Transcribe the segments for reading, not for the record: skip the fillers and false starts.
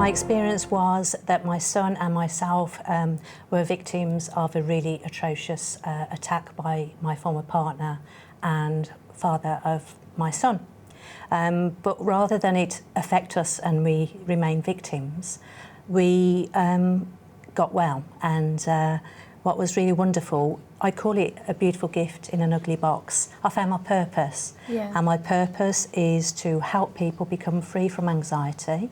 My experience was that my son and myself were victims of a really atrocious attack by my former partner and father of my son. But rather than it affect us and we remain victims, we got well. And what was really wonderful, I call it a beautiful gift in an ugly box. I found my purpose. Yeah. And my purpose is to help people become free from anxiety.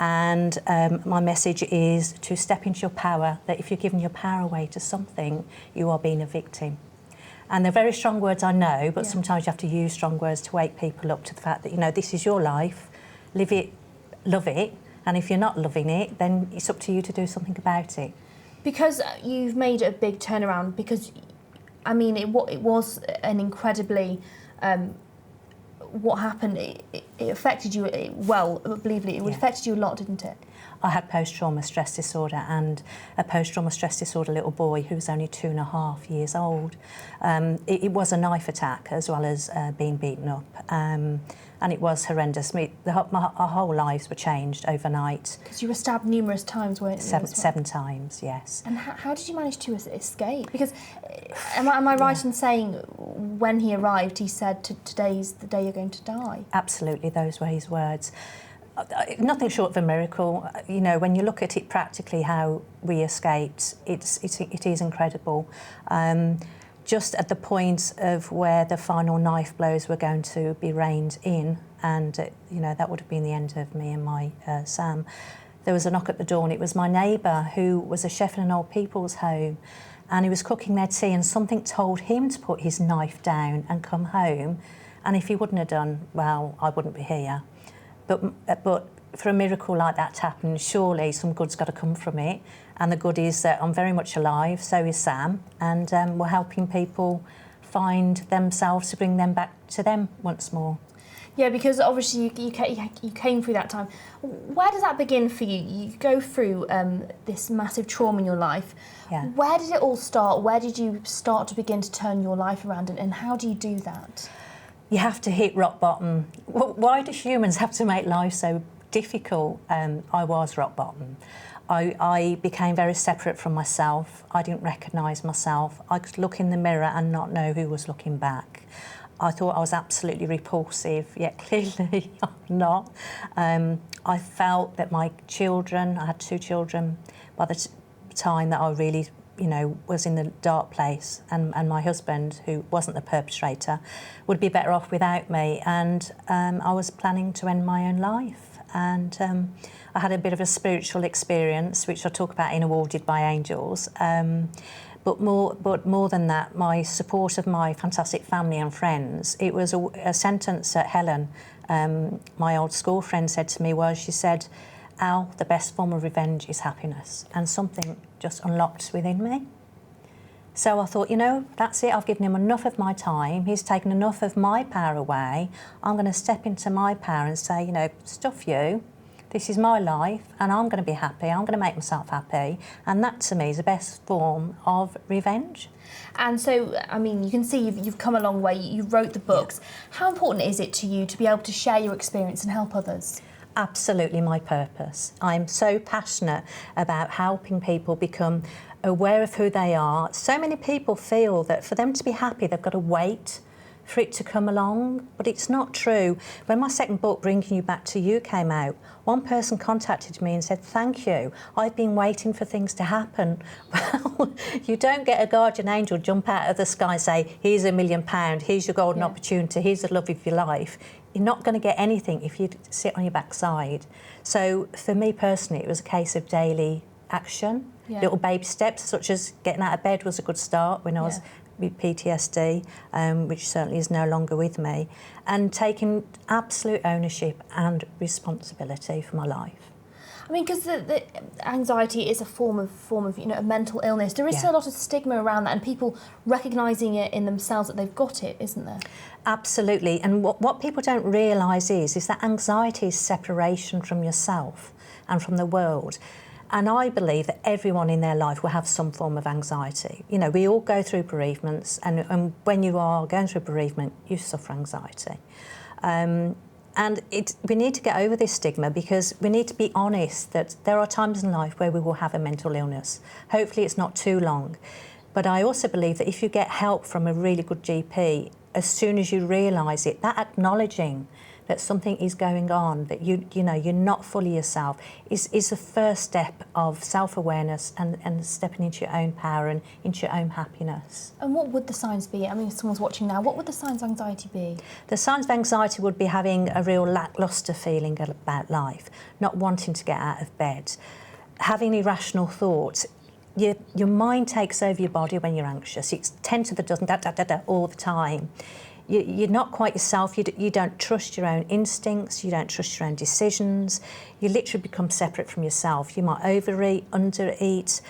And my message is to step into your power, that if you're giving your power away to something, you are being a victim. And they're very strong words, I know, but sometimes you have to use strong words to wake people up to the fact that, you know, this is your life, live it, love it, and if you're not loving it, then it's up to you to do something about it. Because you've made a big turnaround, because, I mean, it was an incredibly... what happened, it affected you, believably, it affected you a lot, didn't it? I had post-trauma stress disorder and a post-trauma stress disorder little boy who was only 2.5 years old. It was a knife attack as well as being beaten up. And it was horrendous. Our whole lives were changed overnight. Because you were stabbed numerous times, weren't you? Seven times, yes. And how did you manage to escape? Because am I right in saying when he arrived, he said, today's the day you're going to die? Absolutely, those were his words. Nothing short of a miracle. You know, when you look at it practically, how we escaped, it is incredible. Just at the point of where the final knife blows were going to be rained in, and you know, that would have been the end of me and my Sam. There was a knock at the door, and it was my neighbour who was a chef in an old people's home, and he was cooking their tea, and something told him to put his knife down and come home, and if he wouldn't have done, well, I wouldn't be here. But for a miracle like that to happen, surely some good's got to come from it. And the good is that I'm very much alive, so is Sam, and we're helping people find themselves to bring them back to them once more. Yeah, because obviously you came through that time. Where does that begin for you? You go through this massive trauma in your life. Yeah. Where did it all start? Where did you start to begin to turn your life around, and how do you do that? You have to hit rock bottom. Why do humans have to make life so difficult? I was rock bottom. I became very separate from myself. I didn't recognise myself. I could look in the mirror and not know who was looking back. I thought I was absolutely repulsive, yet clearly I'm not. I felt that my children, I had 2 children, by the time that I really, you know, was in the dark place, and my husband, who wasn't the perpetrator, would be better off without me. And I was planning to end my own life. And I had a bit of a spiritual experience, which I talk about in Awarded by Angels. But more than that, my support of my fantastic family and friends. It was a sentence that Helen, my old school friend, said to me was, she said, "Al, the best form of revenge is happiness." And something just unlocked within me. So I thought, you know, that's it. I've given him enough of my time. He's taken enough of my power away. I'm going to step into my power and say, you know, stuff you. This is my life, and I'm going to be happy. I'm going to make myself happy. And that, to me, is the best form of revenge. And so, I mean, you can see you've come a long way. You wrote the books. Yeah. How important is it to you to be able to share your experience and help others? Absolutely my purpose. I'm so passionate about helping people become aware of who they are. So many people feel that for them to be happy, they've got to wait for it to come along, but it's not true. When my second book, Bringing You Back to You, came out, one person contacted me and said, "Thank you, I've been waiting for things to happen." Well, you don't get a guardian angel jump out of the sky and say, "Here's £1 million, here's your golden opportunity, here's the love of your life." You're not going to get anything if you sit on your backside. So for me personally, it was a case of daily action, little baby steps, such as getting out of bed was a good start when I was with PTSD, which certainly is no longer with me, and taking absolute ownership and responsibility for my life. I mean, because the anxiety is a form of you know, a mental illness. There is still a lot of stigma around that, and people recognising it in themselves that they've got it, isn't there? Absolutely. And what people don't realise is that anxiety is separation from yourself and from the world. And I believe that everyone in their life will have some form of anxiety. You know, we all go through bereavements, and when you are going through bereavement, you suffer anxiety. And we need to get over this stigma, because we need to be honest that there are times in life where we will have a mental illness. Hopefully it's not too long. But I also believe that if you get help from a really good GP, as soon as you realise it, that acknowledging that something is going on, that you know you're not fully yourself, is the first step of self-awareness and stepping into your own power and into your own happiness. And what would the signs be? I mean, if someone's watching now, what would the signs of anxiety be? The signs of anxiety would be having a real lacklustre feeling about life, not wanting to get out of bed, having irrational thoughts. Your mind takes over your body when you're anxious. It's 10 to the dozen, all the time. You're not quite yourself. You don't trust your own instincts. You don't trust your own decisions. You literally become separate from yourself. You might overeat, undereat.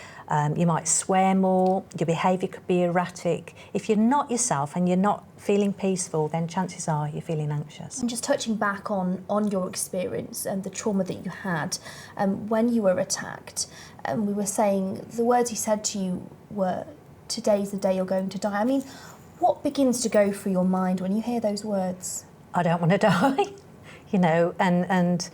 You might swear more. Your behaviour could be erratic. If you're not yourself and you're not feeling peaceful, then chances are you're feeling anxious. And just touching back on your experience and the trauma that you had when you were attacked, we were saying the words he said to you were, "Today's the day you're going to die." I mean, what begins to go through your mind when you hear those words? I don't want to die, you know, and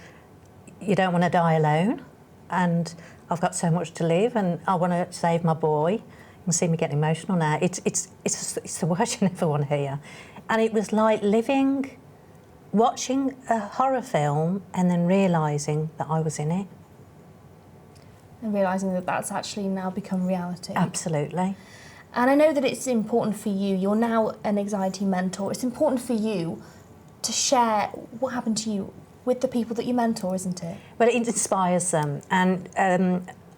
you don't want to die alone. And I've got so much to live, and I want to save my boy. You can see me getting emotional now. It's the worst you never want to hear. And it was like watching a horror film and then realising that I was in it. And realising that that's actually now become reality. Absolutely. And I know that it's important for you. You're now an anxiety mentor. It's important for you to share what happened to you with the people that you mentor, isn't it? Well, it inspires them, and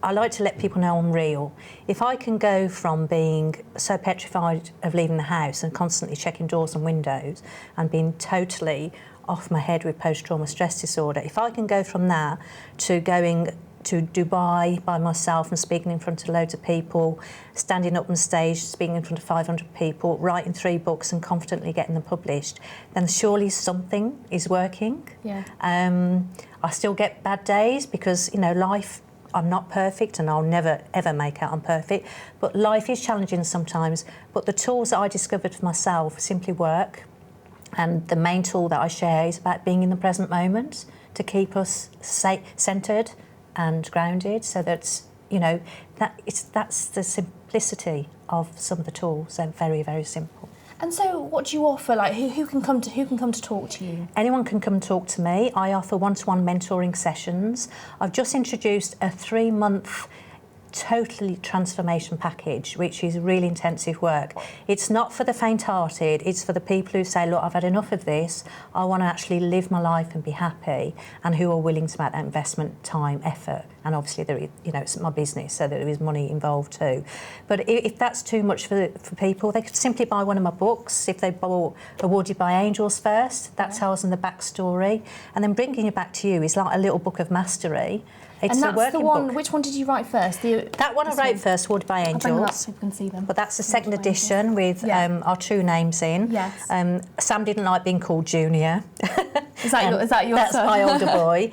I like to let people know I'm real. If I can go from being so petrified of leaving the house and constantly checking doors and windows and being totally off my head with post-trauma stress disorder, if I can go from that to going to Dubai by myself and speaking in front of loads of people, standing up on stage, speaking in front of 500 people, writing 3 books and confidently getting them published, then surely something is working. Yeah. I still get bad days because, you know, life, I'm not perfect and I'll never, ever make out I'm perfect, but life is challenging sometimes. But the tools that I discovered for myself simply work. And the main tool that I share is about being in the present moment to keep us centred and grounded, so that, you know, that's the simplicity of some of the tools. They're very, very simple. And so, what do you offer? Like, who can come to talk to you? Anyone can come and talk to me. I offer one-to-one mentoring sessions. I've just introduced a 3-month totally transformation package, which is really intensive work. It's not for the faint-hearted, it's for the people who say, look, I've had enough of this, I want to actually live my life and be happy, and who are willing to make that investment, time, effort. And obviously, you know, it's my business, so there is money involved too. But if that's too much for people, they could simply buy one of my books. If they bought Awarded by Angels first, that tells them the backstory. And then Bringing You Back to You is like a little book of mastery. It's and that's the one. book. Which one did you write first? That one I wrote first, Awarded by Angels. I'll bring them up so people can see them. But that's the second edition with our true names in. Yes. Sam didn't like being called Junior. Is that your That's son? my older boy.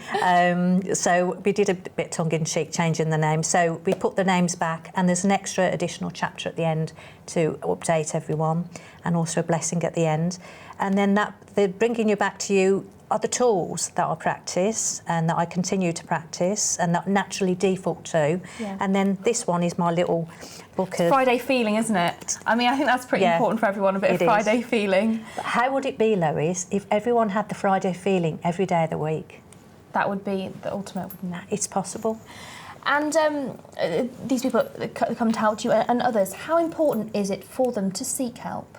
So we did a bit tongue-in-cheek changing the name. So we put the names back, and there's an extra additional chapter at the end to update everyone, and also a blessing at the end. And then the Bringing You Back to You are the tools that I practice and that I continue to practice and that I naturally default to. Yeah. And then this one is my little book of... Friday feeling, isn't it? I mean, I think that's pretty important for everyone, a bit of Friday feeling. But how would it be, Lois, if everyone had the Friday feeling every day of the week? That would be the ultimate, wouldn't it? It's possible. And these people that come to help you and others, how important is it for them to seek help?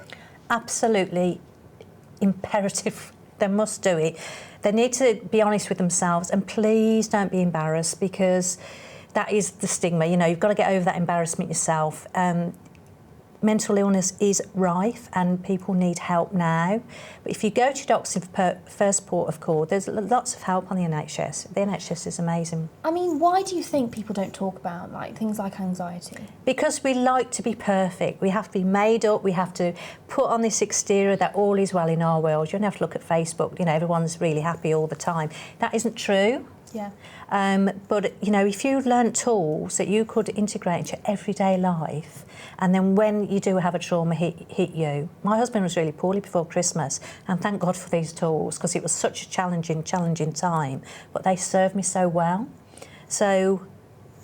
Absolutely imperative. They must do it. They need to be honest with themselves, and please don't be embarrassed, because that is the stigma. You know, you've got to get over that embarrassment yourself. Mental illness is rife and people need help now. But if you go to doctors in first port of call, there's lots of help on the NHS. The NHS is amazing. I mean, why do you think people don't talk about things like anxiety? Because we like to be perfect. We have to be made up. We have to put on this exterior that all is well in our world. You don't have to look at Facebook. You know, everyone's really happy all the time. That isn't true. Yeah. But, you know, if you learnt tools that you could integrate into your everyday life, and then when you do have a trauma hit you, my husband was really poorly before Christmas, and thank God for these tools, because it was such a challenging time, but they served me so well. So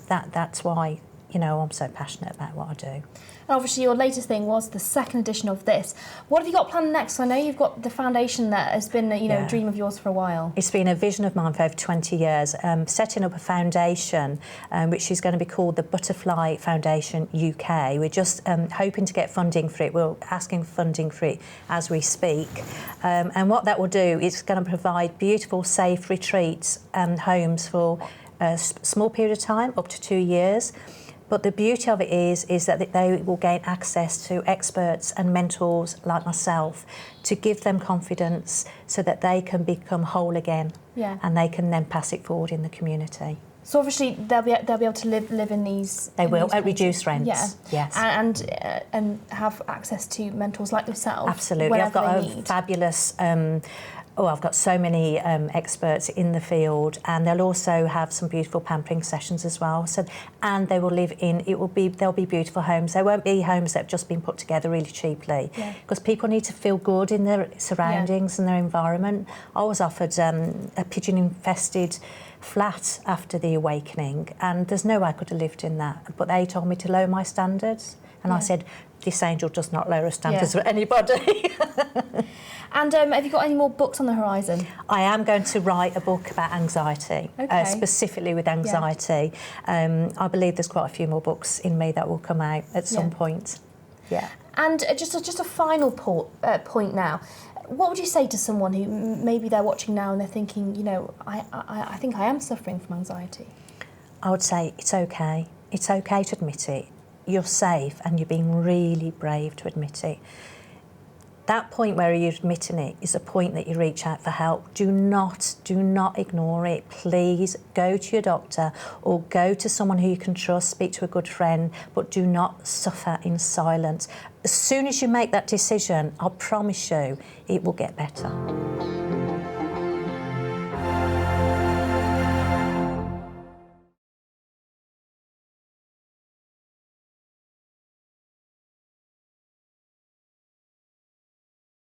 that's why, you know, I'm so passionate about what I do. And obviously your latest thing was the second edition of this. What have you got planned next? I know you've got the foundation that has been, you know, a dream of yours for a while. It's been a vision of mine for over 20 years, setting up a foundation which is going to be called the Butterfly Foundation UK. We're just hoping to get funding for it. We're asking for funding for it as we speak. And what that will do is going to provide beautiful, safe retreats and homes for a small period of time, up to 2 years. But the beauty of it is that they will gain access to experts and mentors like myself to give them confidence so that they can become whole again, and they can then pass it forward in the community. So obviously they'll be able to live in these. They will at reduced rents. Yes. And have access to mentors like yourself. Absolutely. I've got a fabulous. I've got so many experts in the field, and they'll also have some beautiful pampering sessions as well. So, and they will live in. They'll be beautiful homes. They won't be homes that have just been put together really cheaply, because people need to feel good in their surroundings and their environment. I was offered a pigeon-infested flat after the awakening, and there's no way I could have lived in that. But they told me to lower my standards, and I said, "This angel does not lower standards for anybody." And have you got any more books on the horizon? I am going to write a book about anxiety, specifically with anxiety. I believe there's quite a few more books in me that will come out at some point. Yeah. And just a final point now. What would you say to someone who maybe they're watching now and they're thinking, you know, I think I am suffering from anxiety? I would say it's okay. It's okay to admit it. You're safe, and you're being really brave to admit it. That point where you're admitting it is a point that you reach out for help. Do not ignore it. Please go to your doctor or go to someone who you can trust, speak to a good friend, but do not suffer in silence. As soon as you make that decision, I promise you, it will get better.